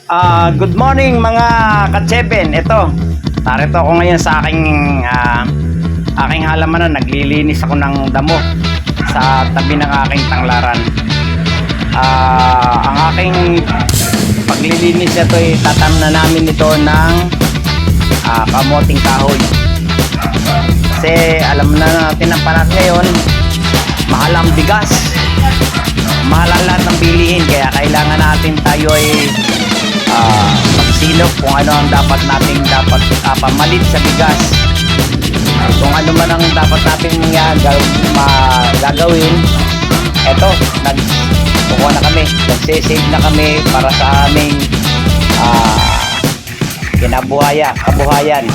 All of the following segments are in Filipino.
Good morning mga ka-Cheven. Narito ako ngayon sa aking halamanan. Naglilinis ako ng damo sa tabi ng aking tanglaran. Ang aking paglilinis ito ay tatamnan namin ito ng kamoting kahoy. Kasi alam na natin ang panahon ngayon, mahal ang bigas, mahal ang lahat ng bilihin, kaya kailangan natin tayo ay magsilop kung ano ang dapat pamalit sa bigas. Kung ano man ang dapat natin gagawin, eto, kukuha na kami, nagsisave na kami para sa aming kabuhayan.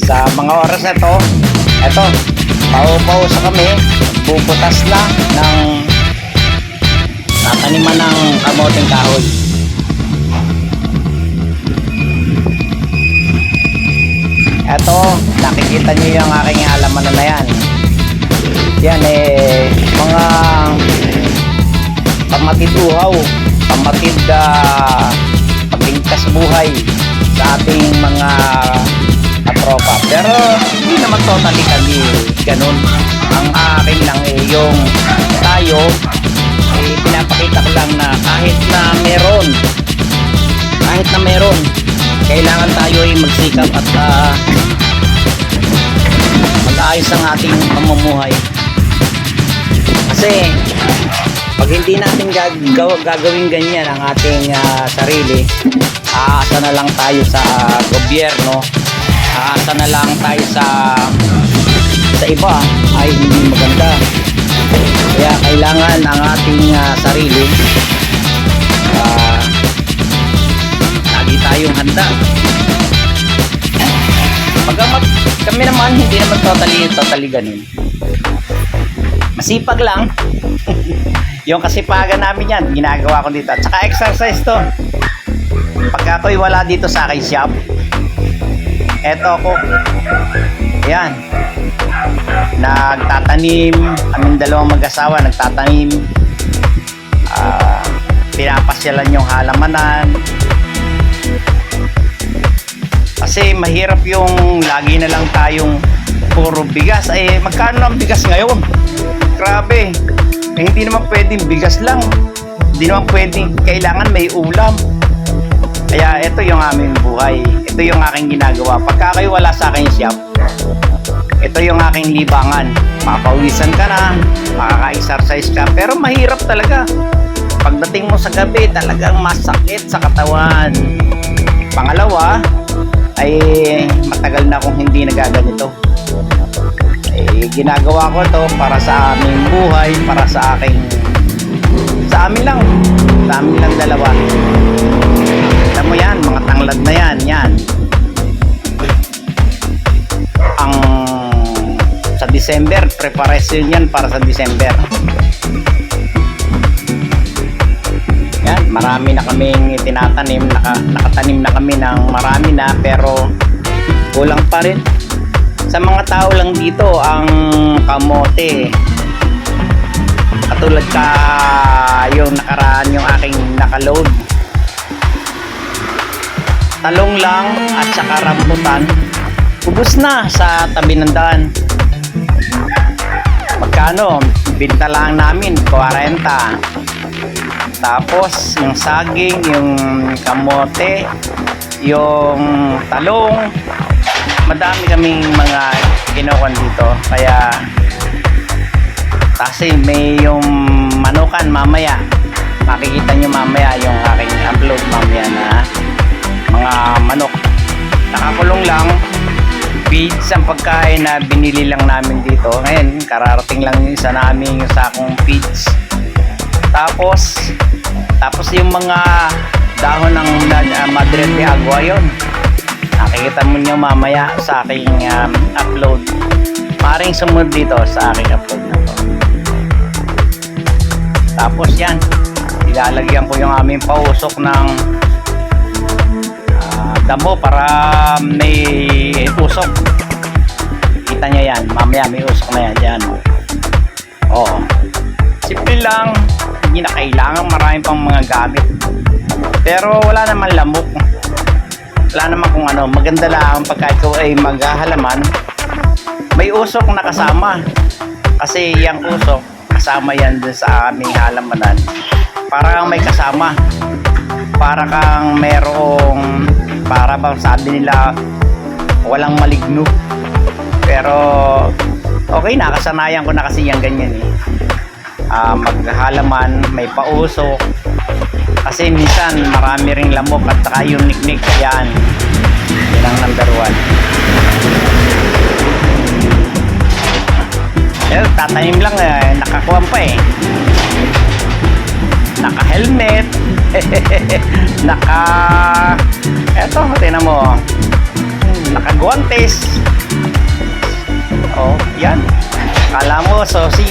Sa mga oras na to, eto, pausa kami, bubutas na ng nataniman ng kamoting kahoy. Eto, nakikita nyo yung aking halaman na yan. Yan mga pamatid uhaw, pamatid paglingkas buhay sa ating mga katropa. Pero hindi naman totally kami ganun. Ang akin lang yung tayo pinapakita ko lang na kahit na meron, kailangan tayo ay magsikap at mag-aayos ang ating pamumuhay. Kasi pag hindi natin gagawin ganyan ang ating sarili, aasa na lang tayo sa gobyerno, aasa na lang tayo sa iba, ay hindi maganda. Kaya kailangan ang ating sarili lagi tayong handa. Pagamat kami naman hindi naman totally ganun, masipag lang. Yung kasipagan namin yan ginagawa ko dito, at saka exercise to. Pag ako'y wala dito sa aking shop, eto ako, ayan, nagtatanim. Kaming dalawang mag-asawa nagtatanim, pinapasyalan yung halamanan. Kasi mahirap yung lagi na lang tayong puro bigas. Magkano ang bigas ngayon? Grabe. Hindi naman pwedeng bigas lang, hindi naman pwedeng, kailangan may ulam. Kaya ito yung aming buhay, ito yung aking ginagawa. Pagka kayo wala sa aking shop, ito yung aking libangan. Papawisan ka na, makaka-exercise ka, pero mahirap talaga. Pagdating mo sa gabi, talagang masakit sa katawan. Pangalawa, ay matagal na akong hindi nagaganito. Ginagawa ko to para sa aming buhay, para sa amin lang dalawa. Alam mo yan, mga tanglad na yan. Sa December, preparation yan para sa December. Yan, marami na kaming tinatanim, nakatanim na kami ng marami na, pero kulang pa rin. Sa mga tao lang dito ang kamote, katulad yung nakaraan yung aking nakaload, talong lang at saka rambutan, ubos na sa tabi ng daan. Magkano? Binta lang namin 40. Tapos yung saging, yung kamote, yung talong, madami kaming mga kinukuhan dito. Kaya kasi may yung manukan mamaya, makikita nyo mamaya yung aking upload mamaya na mga manok. Nakakulong lang, feeds ang pagkain na binili lang namin dito. Ngayon kararating lang yung isa naming sakong feeds. Tapos yung mga dahon ng Madre de Agua, yun nakikita mo nyo mamaya sa aking upload. Maring sumunod dito sa aking upload na to. Tapos yan, ilalagyan ko yung aming pausok ng damo para may usok. Kita nyo yan, mamaya may usok na yan. Oo, simple lang, oxygen na kailangan marami pang mga gamit. Pero wala naman lamok. Wala naman kung ano. Maganda lang pagka ikaw ay maghahalaman, may usok na kasama. Kasi yung usok, kasama yan dun sa aming halamanan. Para kang may kasama. Para kang merong, para bang sabi nila, walang maligno. Pero okay na, kasanayan ko na kasi yung ganyan eh. Maghahalaman, may pausok. Kasi minsan marami ring lamok at saka yung niknik, yan ang number 1. Tatanim lang eh, nakakuha pa eh. Naka-helmet. Eto, tingnan mo. Naka-guantes. Oh, yan. Kala mo, sosi.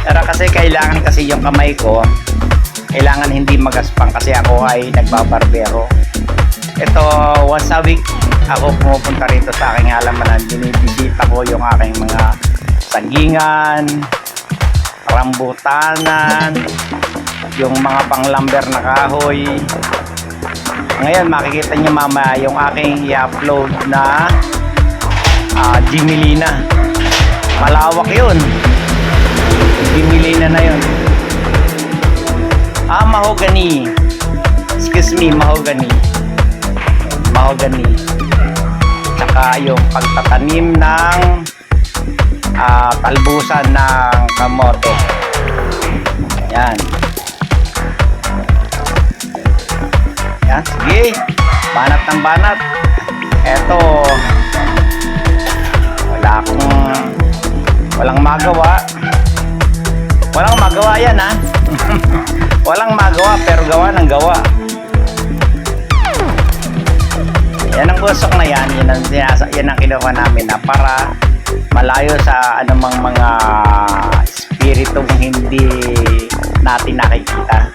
Pero kasi kailangan kasi yung kamay ko, kailangan hindi magaspang kasi ako ay nagbabarbero. Ito, once a week, ako pumupunta rito sa aking halamanan. Binibisita ko yung aking mga sagingan, rambutanan, yung mga pang-lumber na kahoy. Ngayon, makikita nyo mamaya yung aking i-upload na Jimelina. Malawak yun. Jimelina na yun. Mahogany. Excuse me, mahogany. Mahogany. Tsaka yung pagtatanim ng talbusan ng kamote. Yan. Yan, sige. Banat ng banat. Eto. Walang magawa. Walang magawa yan ha. Walang magawa pero gawa ng gawa. Yan ang usok na yan. Yan ang kinuha namin na para malayo sa anumang mga espiritong hindi natin nakikita.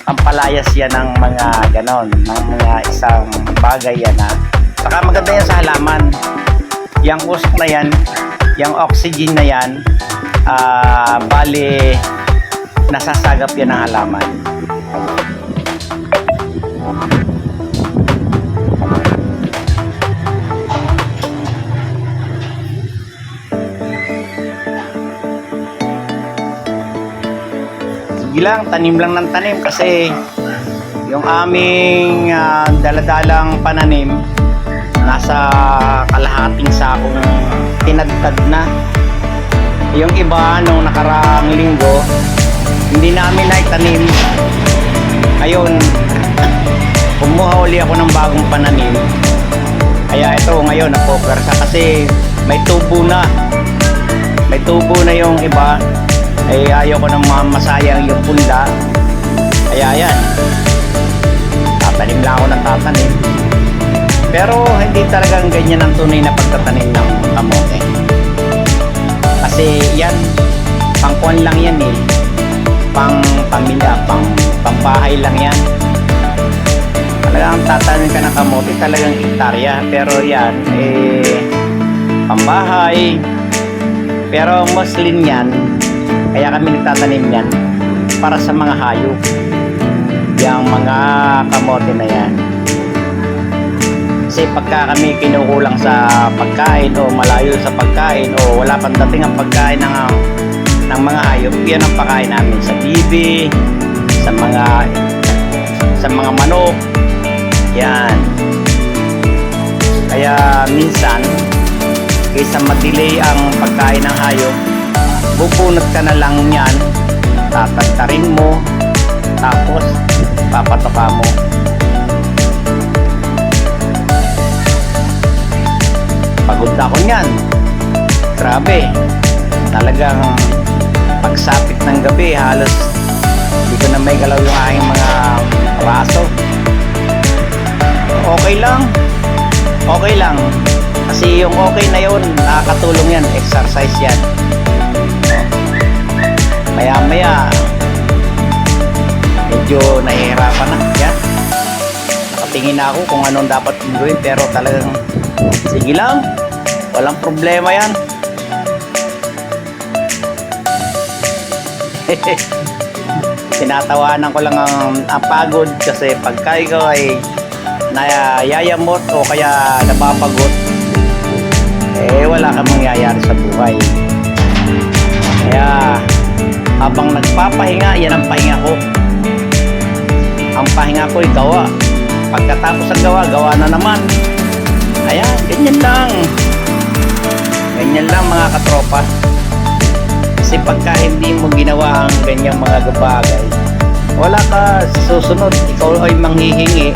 Ang palayas yan ng mga ganon, ng mga isang bagay yan ha. Saka maganda yan sa halaman. Yang usok na yan, yung oxygen na yan, bali nasasagap yan ng halaman. Sige lang, tanim lang ng tanim kasi yung aming daladalang pananim nasa kalahating sakong tinadtad na. Yung iba nung nakaraang linggo hindi namin naitanim. Ngayon kumuha uli ako ng bagong pananim, kaya ito ngayon napopersa kasi may tubo na yung iba. Ayaw ko nang masayang yung punda, kaya yan, tatanim lang ako ng tatanim. Pero hindi talagang ganyan ang tunay na pagtatanim ng kamote. Kasi yan, pangkuan lang yan eh. Pang pamilya, pambahay lang yan. Talagang tatanim ka ng kamote, talagang hektarya. Pero yan, pambahay. Pero mostly yan, kaya kami nagtatanim yan para sa mga hayop. Yung mga kamote na yan. Kasi pagka kami kinukulang sa pagkain o malayo sa pagkain o wala pang dating ang pagkain ng mga hayop, yan ang pagkain namin sa bibi, sa mga manok. Yan. Kaya minsan kaysa ma-delay ang pagkain ng hayop, bubunot ka na lang yan, tatagtarin mo, tapos papatoka mo. Pagod ako niyan. Grabe. Talagang pagsapit ng gabi, halos hindi ko na may galaw yung aking mga braso. Okay lang. Okay lang. Kasi yung okay na yun, nakakatulong yan. Exercise yan. Maya-maya, medyo nahihirapan na. Yan. Nakatingin na ako kung anong dapat gawin, pero talagang sige lang, walang problema yan. tinatawanan ko lang ang pagod kasi pagka ikaw ay nayayamot o kaya napapagod, eh wala kang mangyayari sa buhay. Kaya habang nagpapahinga, yan ang pahinga ko. Ang pahinga ko ay gawa. Pagkatapos ng gawa, gawa na naman. Ayan, ganyan lang. Ganyan lang mga katropa. Kasi pagka hindi mo ginawa ang ganyang mga bagay, wala ka susunod. Ikaw ay manghihingi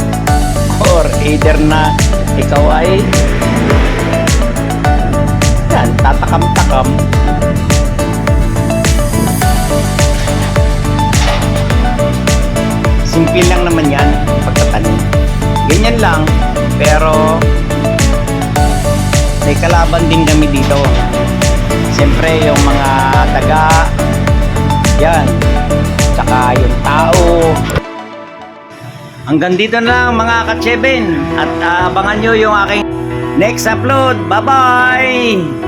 or either na ikaw ay yan, tatakam-takam. Simple lang naman yan pagtatanim. Ganyan lang, pero may kalaban din kami dito. Siyempre yung mga daga, yan, tsaka yung tao. Hanggang dito na lang mga katseben, at abangan nyo yung aking next upload. Bye bye.